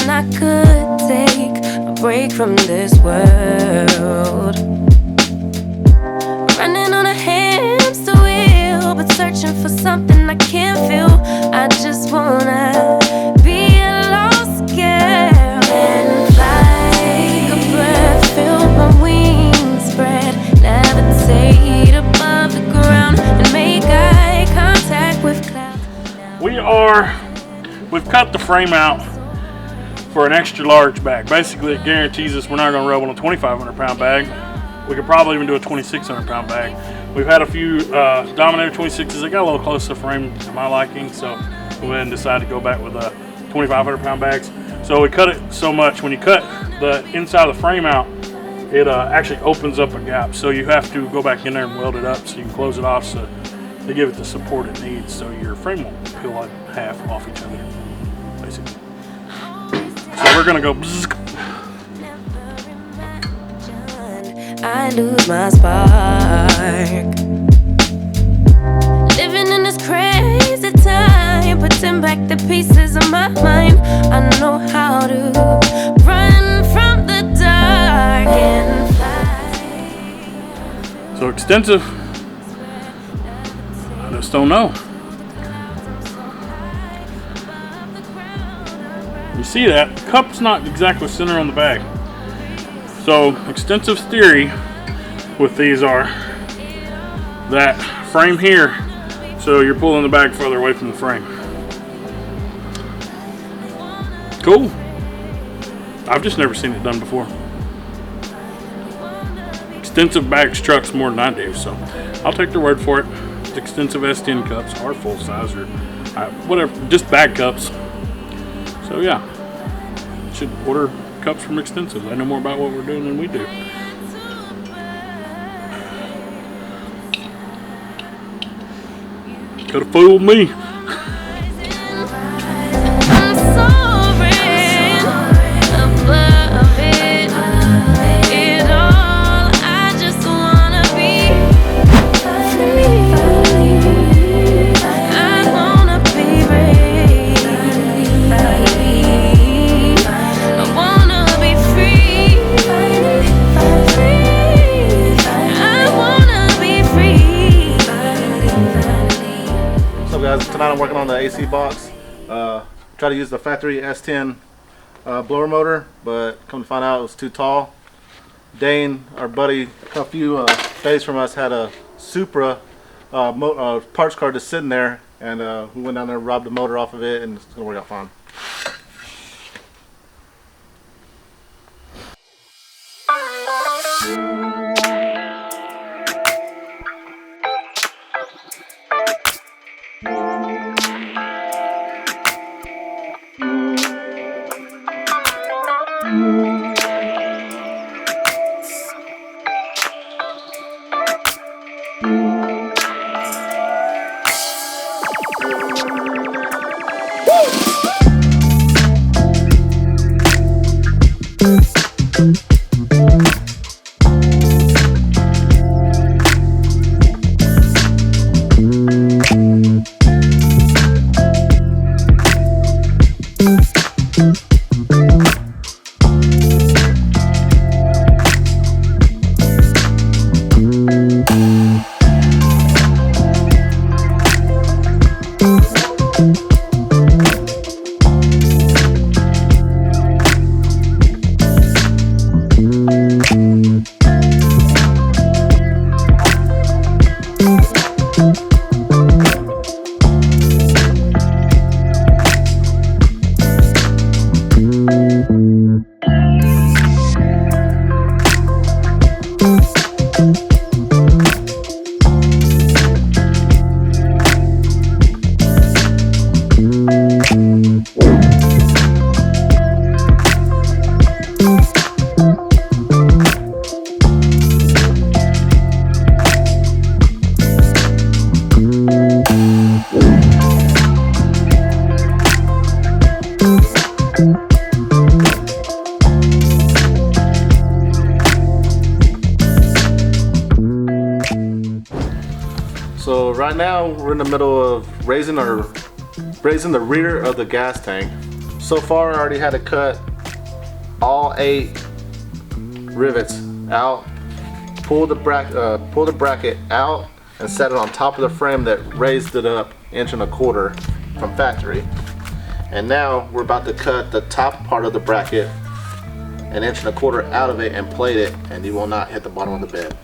I could take a break from this world. Running on a hamster wheel, but searching for something I can't feel. I just wanna be a lost girl and fly. Take a breath, feel my wings spread, levitate above the ground and make eye contact with clouds. We've cut the frame out for an extra large bag. Basically, it guarantees us we're not going to rub on a 2,500 pound bag. We could probably even do a 2,600 pound bag. We've had a few Dominator 26s that got a little close to the frame to my liking, so we then decided to go back with 2,500 pound bags. So we cut it so much. When you cut the inside of the frame out, it actually opens up a gap. So you have to go back in there and weld it up so you can close it off so to give it the support it needs so your frame won't peel like half off each other, basically. So we're gonna go bzzz. I lose my spark. Living in this crazy time, putting back the pieces of my mind. I know how to run from the dark and fly. So extensive. I just don't know. You see that? The cup's not exactly center on the bag. So extensive's theory with these are that frame here, so you're pulling the bag further away from the frame. Cool. I've just never seen it done before. Extensive bags trucks more than I do, so I'll take their word for it. Extensive S10 cups are full size or whatever, just bag cups. So yeah, should order cups from Extensive. They know more about what we're doing than we do. Could have fooled me. Tonight I'm working on the AC box. Try to use the factory S10 blower motor, but come to find out it was too tall. Dane, our buddy, a few days from us, had a Supra parts car just sitting there, and we went down there, robbed the motor off of it, and it's gonna work out fine. So right now we're in the middle of raising the rear of the gas tank. So far, I already had to cut all 8 rivets out, pull the bracket out, and set it on top of the frame that raised it up 1.25 inches from factory. And now we're about to cut the top part of the bracket 1.25 inches out of it and plate it, and you will not hit the bottom of the bed.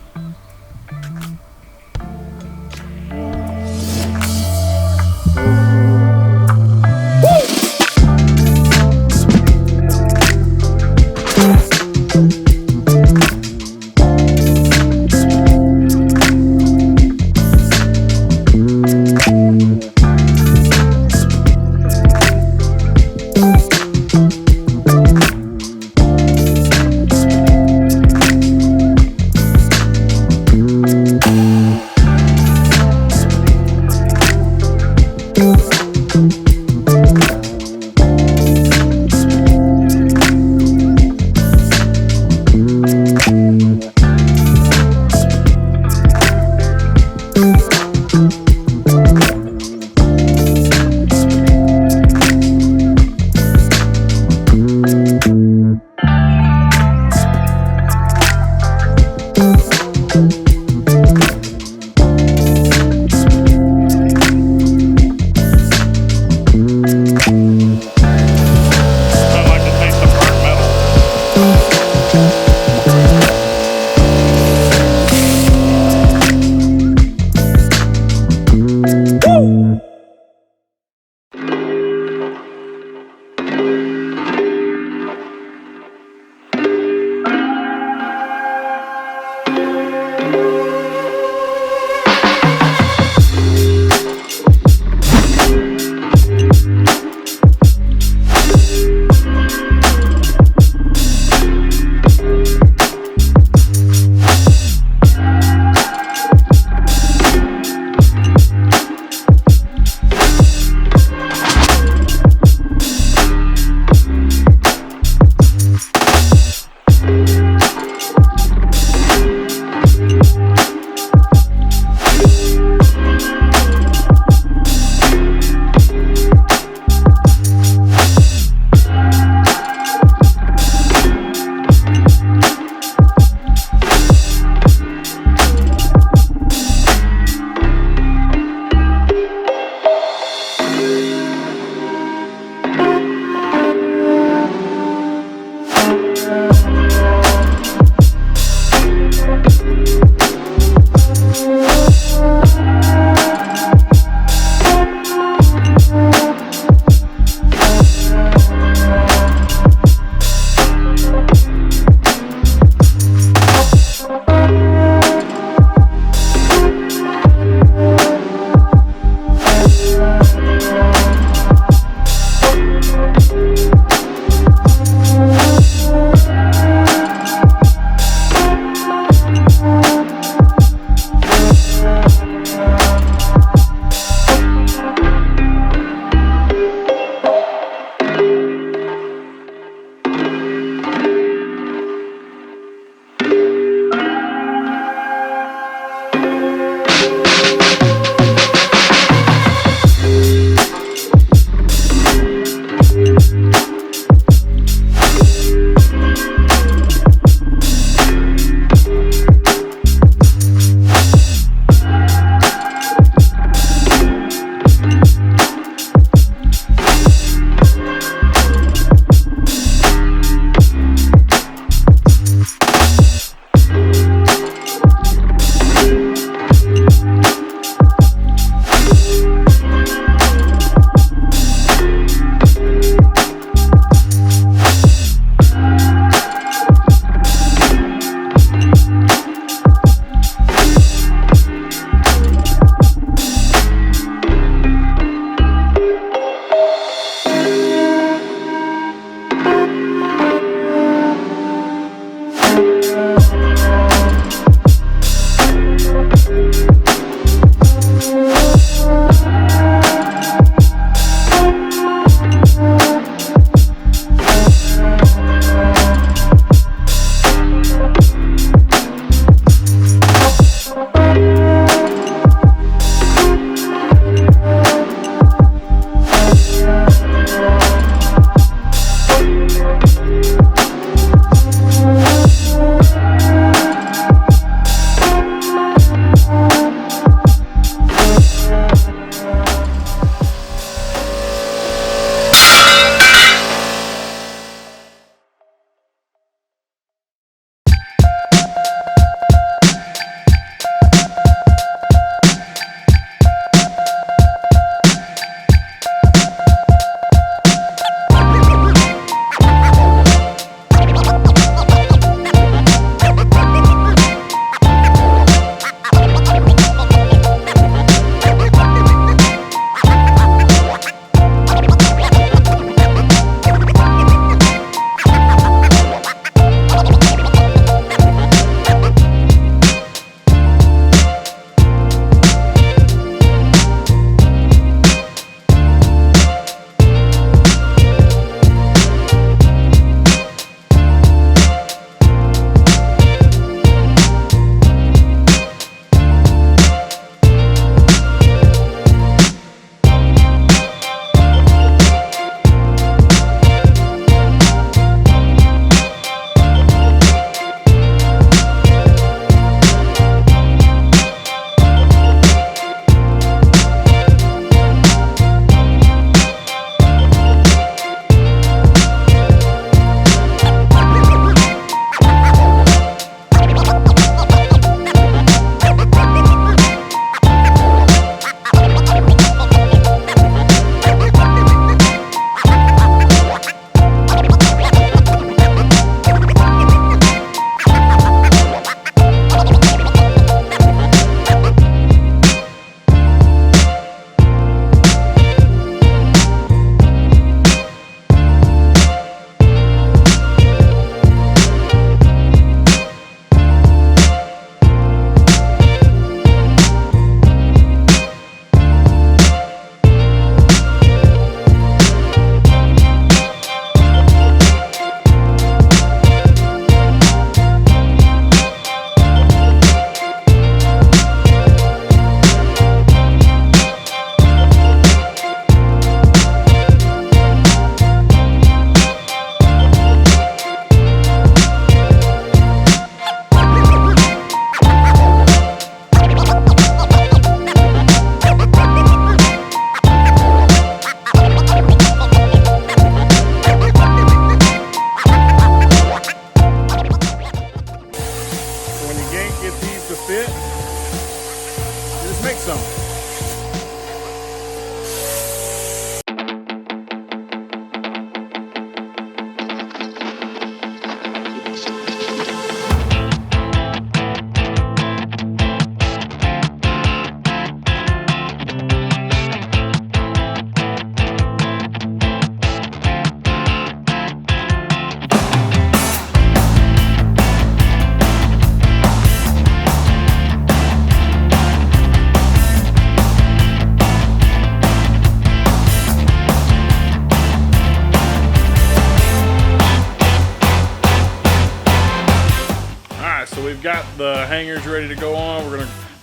got the hangers ready to go on. We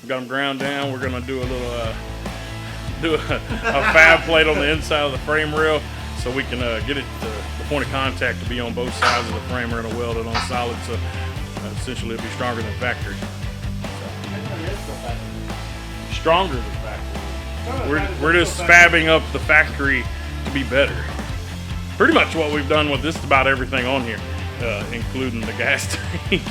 got them ground down. We're gonna do a little a fab plate on the inside of the frame rail, so we can get it the point of contact to be on both sides of the frame rail and weld it on solid. So essentially, it'll be stronger than factory. Stronger than factory. We're just fabbing up the factory to be better. Pretty much what we've done with just about everything on here, including the gas tank.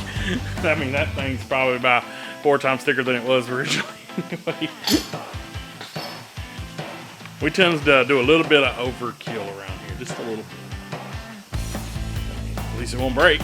I mean, that thing's probably about 4 times thicker than it was originally. Anyway, we tend to do a little bit of overkill around here, just a little bit. At least it won't break.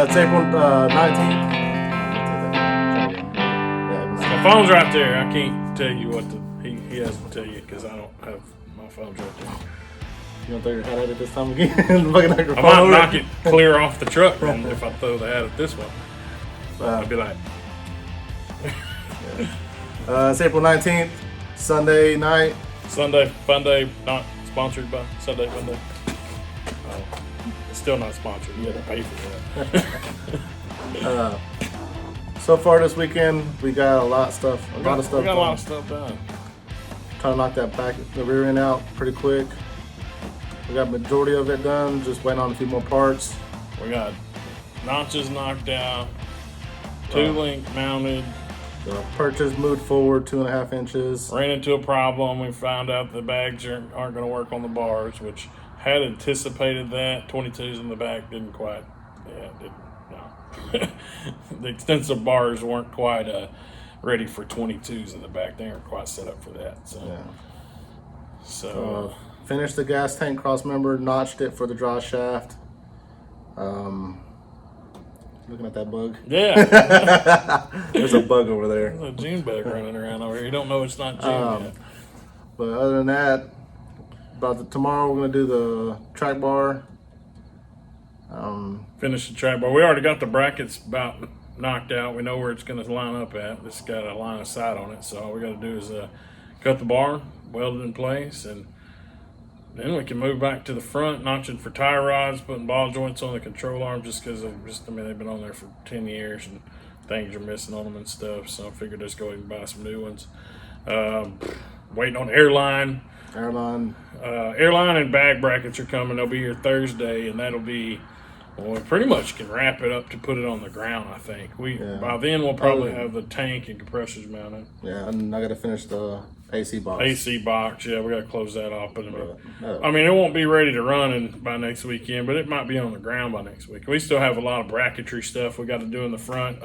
It's April 19th. My phone's right there. I can't tell you what he has to tell you because I don't have my phone's right there. You don't throw your hat at it this time again? I might knock it clear off the truck and if I throw the hat at this one. I'd be like. It's April 19th, Sunday night. Sunday Fun Day, not sponsored by Sunday Fun Day. It's still not sponsored. You got to pay for that. So far this weekend, we got a lot of stuff. We got a lot of stuff done. Trying to knock the rear end out pretty quick. We got majority of it done. Just waiting on a few more parts. We got notches knocked out, 2-link mounted. The purchase moved forward 2.5 inches. Ran into a problem. We found out the bags aren't going to work on the bars, which had anticipated that. 22s in the back didn't quite. No. The extensive bars weren't quite ready for 22s in the back. They weren't quite set up for that. So finished the gas tank cross member, notched it for the draw shaft. Looking at that bug. Yeah. There's a bug over there. There's a June bug running around over here. You don't know it's not June yet. But other than that, tomorrow we're gonna do the track bar. Finish the track bar. We already got the brackets about knocked out. We know where it's going to line up at. It's got a line of sight on it. So all we got to do is cut the bar, weld it in place, and then we can move back to the front, notching for tie rods, putting ball joints on the control arm just because they've been on there for 10 years and things are missing on them and stuff. So I figured just go ahead and buy some new ones. Waiting on airline. Airline And bag brackets are coming. They'll be here Thursday, and that'll be, well, we pretty much can wrap it up to put it on the ground, I think. By then we'll probably have the tank and compressors mounted. Yeah, and I got to finish the AC box. AC box, yeah, we got to close that off. I mean, it won't be ready to run by next weekend, but it might be on the ground by next week. We still have a lot of bracketry stuff we got to do in the front,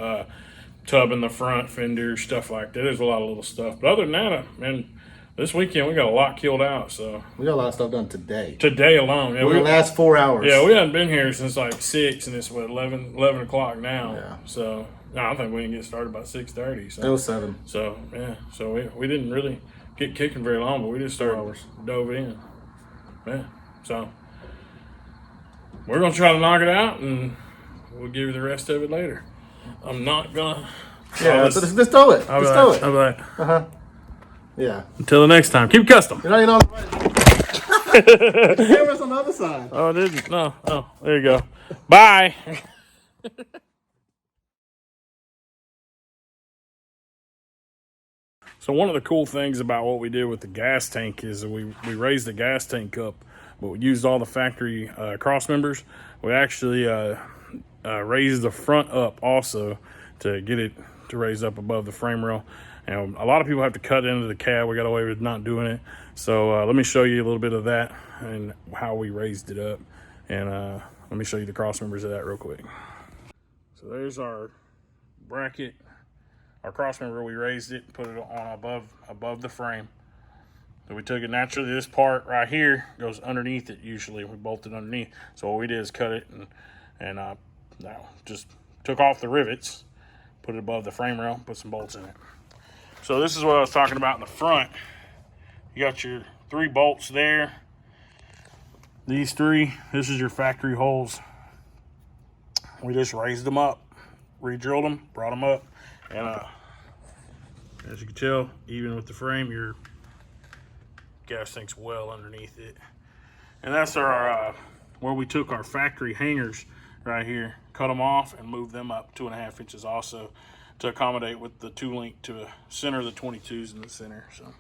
tub in the front, fenders, stuff like that. There's a lot of little stuff. But other than that, man, this weekend we got a lot killed out. So we got a lot of stuff done today. Today alone. Yeah, the last 4 hours. Yeah, we haven't been here since like 6, and it's 11 o'clock now. Yeah. So no, I think we didn't get started by 6:30. So it was 7. So yeah, so we didn't really get kicking very long, but we just dove in. Yeah. So we're gonna try to knock it out, and we'll give you the rest of it later. I'm not gonna. Yeah, just throw it. Just throw it. All right. Yeah. Until the next time, keep custom. You're not even on the right. Camera's on the other side. Oh, it didn't. No. Oh, there you go. Bye. So one of the cool things about what we did with the gas tank is that we raised the gas tank up, but we used all the factory cross members. We actually raised the front up also to get it to raise up above the frame rail. And a lot of people have to cut into the cab. We got away with not doing it. So let me show you a little bit of that and how we raised it up. And let me show you the cross members of that real quick. So there's our bracket, our cross member. We raised it, put it on above the frame. So we took it naturally. This part right here goes underneath it. Usually we bolted underneath. So what we did is cut it and now just took off the rivets, put it above the frame rail, put some bolts in it. So this is what I was talking about in the front. You got your 3 bolts there. These 3, this is your factory holes. We just raised them up, re-drilled them, brought them up, and as you can tell, even with the frame, your gas tank's well underneath it. And that's our where we took our factory hangers right here, cut them off and moved them up 2.5 inches also to accommodate with the 2 link to center the 22s in the center. So